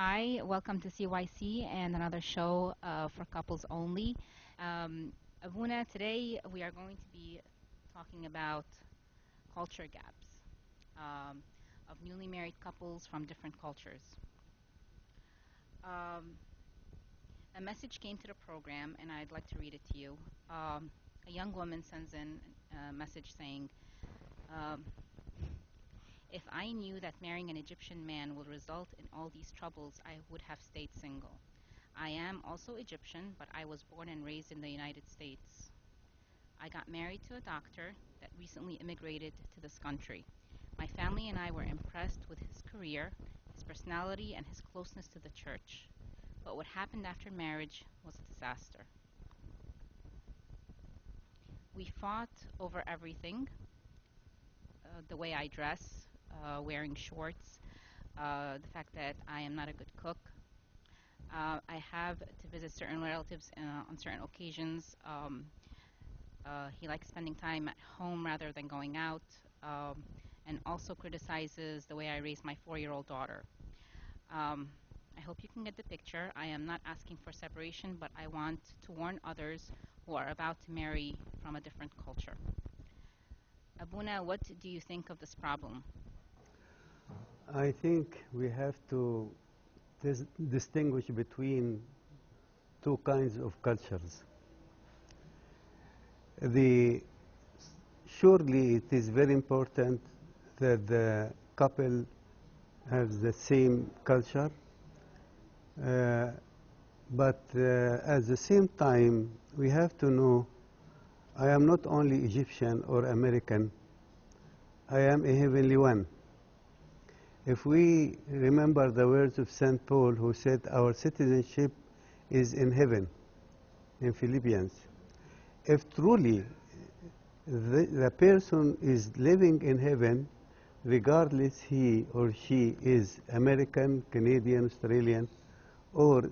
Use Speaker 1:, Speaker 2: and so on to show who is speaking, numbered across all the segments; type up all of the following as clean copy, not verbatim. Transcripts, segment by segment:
Speaker 1: Hi, welcome to CYC and another show for couples only. Abuna, today we are going to be talking about culture gaps um, of newly married couples from different cultures. Um, a message came to the program, and I'd like to read it to you. A young woman sends in a message saying, um, if I knew that marrying an Egyptian man would result in all these troubles, I would have stayed single. I am also Egyptian, but I was born and raised in the United States. I got married to a doctor that recently immigrated to this country. My family and I were impressed with his career, his personality, and his closeness to the church. But what happened after marriage was a disaster. We fought over everything, the way I dress, wearing shorts, the fact that I am not a good cook. I have to visit certain relatives on certain occasions. He likes spending time at home rather than going out, and also criticizes the way I raise my 4-year-old daughter. I hope you can get the picture. I am not asking for separation, but I want to warn others who are about to marry from a different culture. Abuna, what do you think of this problem?
Speaker 2: I think we have to distinguish between two kinds of cultures. The, surely it is very important that the couple has the same culture, uh, but at the same time we have to know I am not only Egyptian or American, I am a heavenly one. If we remember the words of St. Paul, who said our citizenship is in heaven, in Philippians, if truly the person is living in heaven, regardless he or she is American, Canadian, Australian, or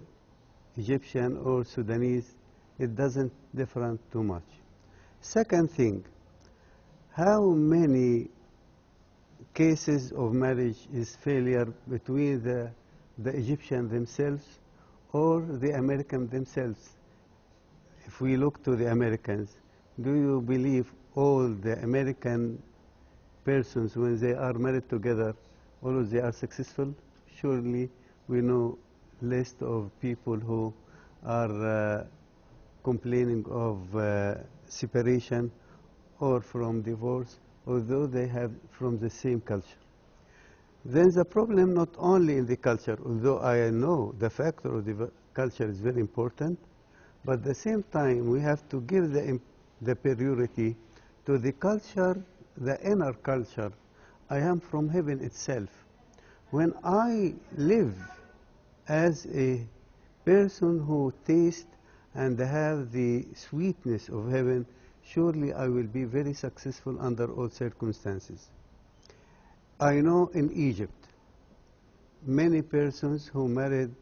Speaker 2: Egyptian or Sudanese, it doesn't differ too much. Second thing, how many cases of marriage is failure between the Egyptian themselves or the American themselves? If we look to the Americans, do you believe all the American persons, when they are married together, always they are successful? Surely we know list of people who are complaining of separation or from divorce, although they have from the same culture. Then the problem not only in the culture, although I know the factor of the culture is very important, but at the same time we have to give the priority to the culture, the inner culture. I am from heaven itself. When I live as a person who tastes and have the sweetness of heaven, surely I will be very successful under all circumstances. I know in Egypt, many persons who married,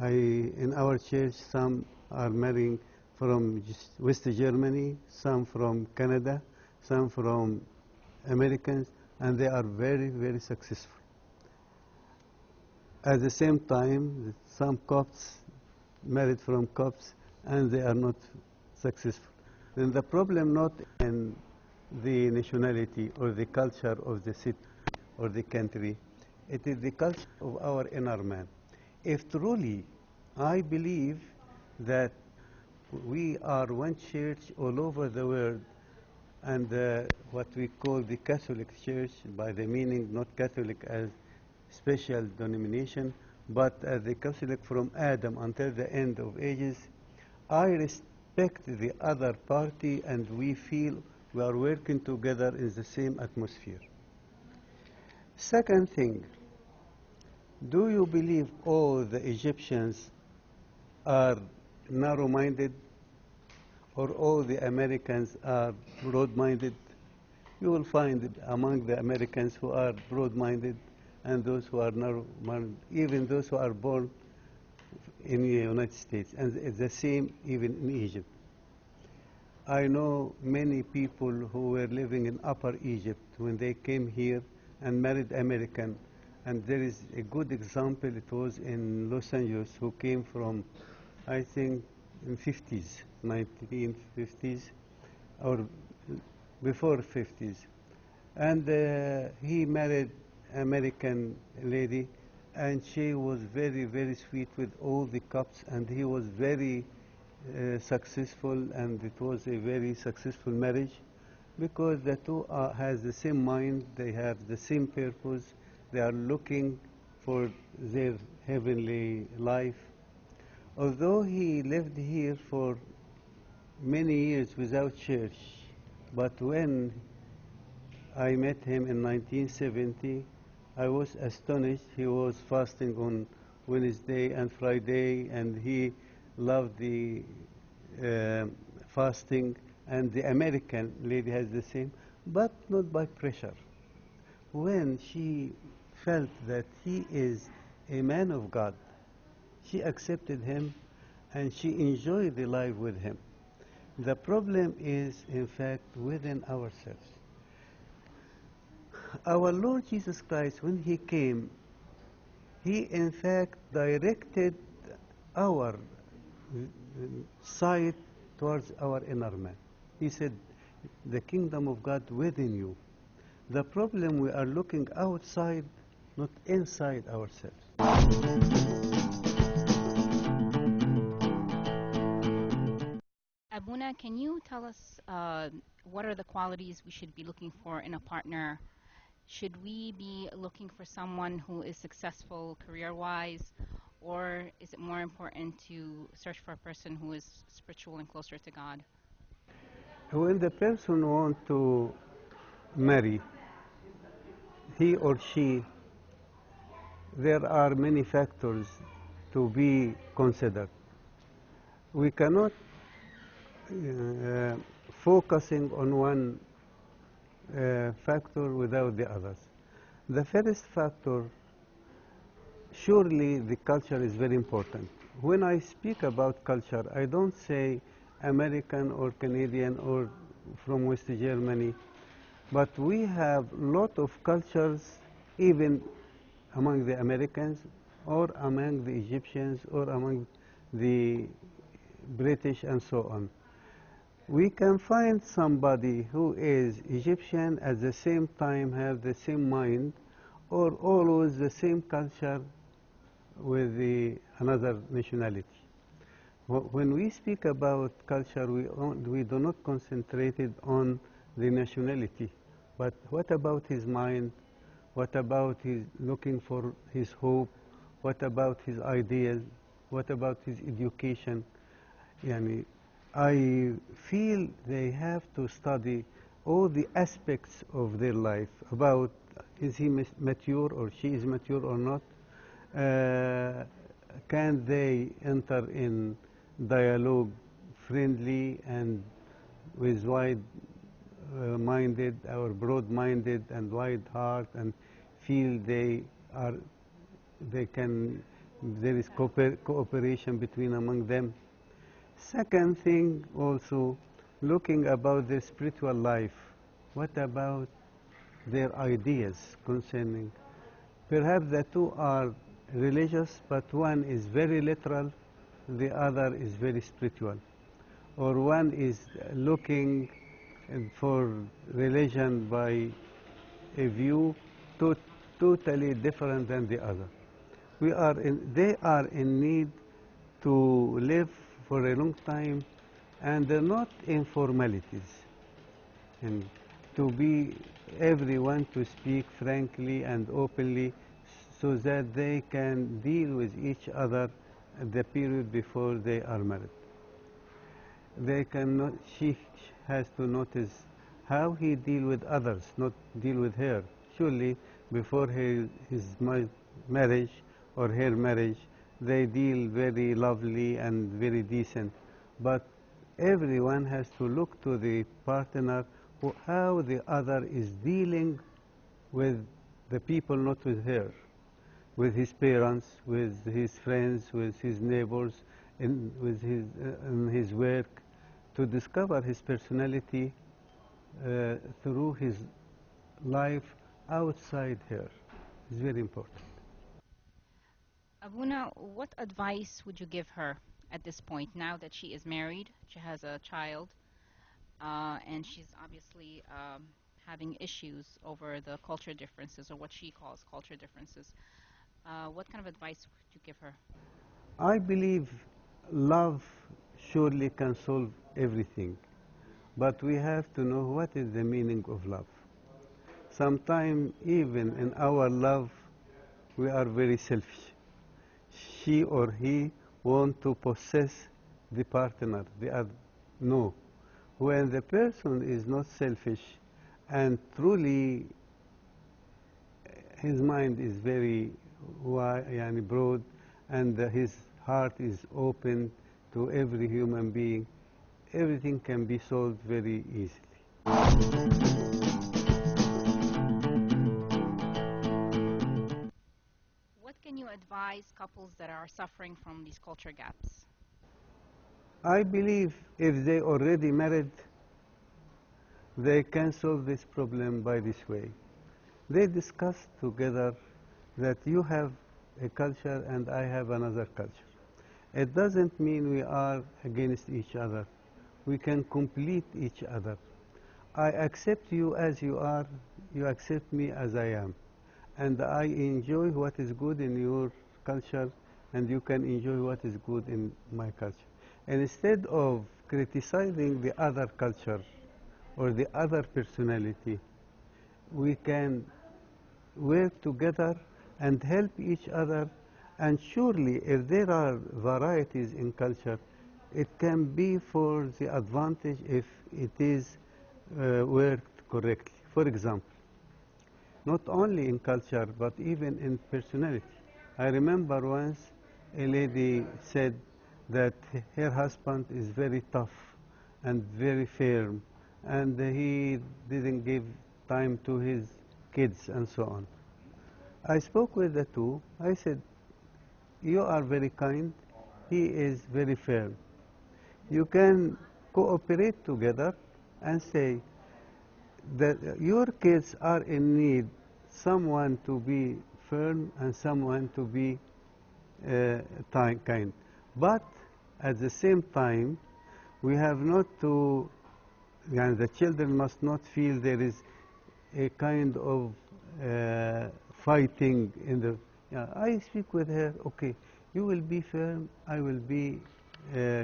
Speaker 2: in our church, some are marrying from West Germany, some from Canada, some from Americans, and they are very, very successful. At the same time, some Copts married from Copts, and they are not successful. Then the problem not in the nationality or the culture of the city or the country, it is the culture of our inner man. If truly I believe that we are one church all over the world, and what we call the Catholic Church, by the meaning not Catholic as special denomination, but as the Catholic from Adam until the end of ages, I respect the other party and we feel we are working together in the same atmosphere. Second thing, do you believe all the Egyptians are narrow-minded or all the Americans are broad-minded? You will find among the Americans who are broad-minded and those who are narrow-minded, even those who are born in the United States, and it's the same even in Egypt. I know many people who were living in Upper Egypt when they came here and married American, And there is a good example. It was in Los Angeles, who came from, I think, in 50s, 1950s, or before 50s. And he married American lady, and she was very, very sweet with all the couples, and he was very successful, and it was a very successful marriage because the two has the same mind, they have the same purpose, they are looking for their heavenly life. Although he lived here for many years without church, but when I met him in 1970, I was astonished. He was fasting on Wednesday and Friday, and he loved the uh, fasting, and the American lady has the same, but not by pressure. When she felt that he is a man of God, she accepted him and she enjoyed the life with him. The problem is, in fact, within ourselves. Our Lord Jesus Christ, when he came, he in fact directed our sight towards our inner man. He said, the kingdom of God within you. The problem, we are looking outside, not inside ourselves.
Speaker 1: Abuna, can you tell us what are the qualities we should be looking for in a partner? Should we be looking for someone who is successful career-wise, or is it more important to search for a person who is spiritual and closer to God?
Speaker 2: When the person wants to marry, he or she, there are many factors to be considered. We cannot focusing on one factor without the others. The first factor, surely the culture is very important. When I speak about culture, I don't say American or Canadian or from West Germany, but we have a lot of cultures even among the Americans or among the Egyptians or among the British and so on. We can find somebody who is Egyptian at the same time have the same mind or always the same culture with another nationality. When we speak about culture, we do not concentrate it on the nationality, but what about his mind? What about his looking for his hope? What about his ideas? What about his education? Yani, I feel they have to study all the aspects of their life about is he mature or she is mature or not? Can they enter in dialogue friendly and with wide-minded or broad-minded and wide heart and feel they can there is cooperation between among them. Second thing also, looking about their spiritual life. What about their ideas concerning? Perhaps the two are religious, but one is very literal, the other is very spiritual. Or one is looking for religion by a view totally different than the other. They are in need to live for a long time, and they're not informalities. And to be everyone to speak frankly and openly so that they can deal with each other the period before they are married. They cannot, she has to notice how he deal with others, not deal with her. Surely before his marriage or her marriage, they deal very lovely and very decent. But everyone has to look to the partner how the other is dealing with the people, not with her, with his parents, with his friends, with his neighbors, in his work, to discover his personality through his life outside her. It's very important.
Speaker 1: Abuna, what advice would you give her at this point now that she is married, she has a child, and she's obviously having issues over the culture differences, or what she calls culture differences? What kind of advice would you give her?
Speaker 2: I believe love surely can solve everything, but we have to know what is the meaning of love. Sometimes, even in our love, we are very selfish. She or he want to possess the partner, the other. No. When the person is not selfish and truly his mind is very wide, yani broad, and his heart is open to every human being, everything can be solved very easily.
Speaker 1: What can you advise couples that are suffering from these culture gaps?
Speaker 2: I believe if they already married, they can solve this problem by this way. They discuss together that you have a culture and I have another culture. It doesn't mean we are against each other. We can complete each other. I accept you as you are, you accept me as I am. And I enjoy what is good in your culture, and you can enjoy what is good in my culture. And instead of criticizing the other culture or the other personality, we can work together and help each other. And surely, if there are varieties in culture, it can be for the advantage if it is worked correctly. For example, not only in culture, but even in personality. I remember once a lady said that her husband is very tough and very firm, and he didn't give time to his kids and so on. I spoke with the two. I said, you are very kind, he is very firm. You can cooperate together and say that your kids are in need someone to be firm and someone to be kind. But at the same time, we have not to, and the children must not feel there is a kind of fighting in the. Yeah, I speak with her. Okay, you will be firm. I will be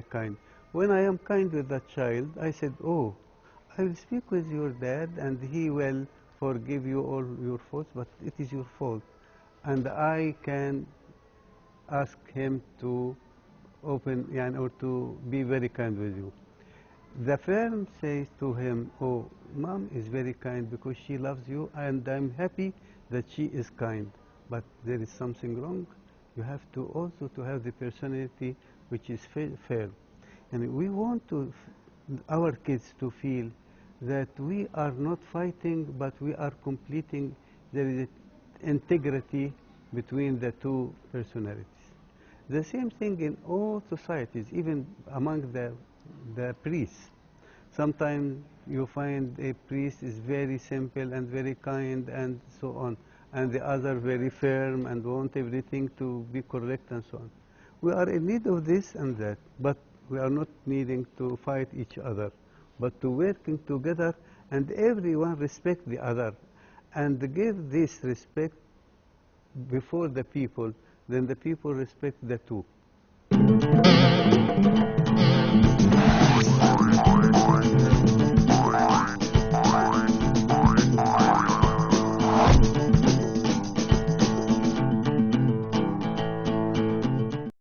Speaker 2: kind. When I am kind with that child, I said, "Oh, I will speak with your dad, and he will forgive you all your faults. But it is your fault, and I can ask him to open, yeah, or to be very kind with you." The firm says to him, "Oh, mom is very kind because she loves you, and I'm happy that she is kind. But there is something wrong. You have to also to have the personality which is fair." And we want to our kids to feel that we are not fighting, but we are completing. There is integrity between the two personalities. The same thing in all societies, even among the priests. Sometimes you find a priest is very simple and very kind and so on, and the other very firm and want everything to be correct and so on. We are in need of this and that, but we are not needing to fight each other, but to working together and everyone respect the other and give this respect before the people, then the people respect the two.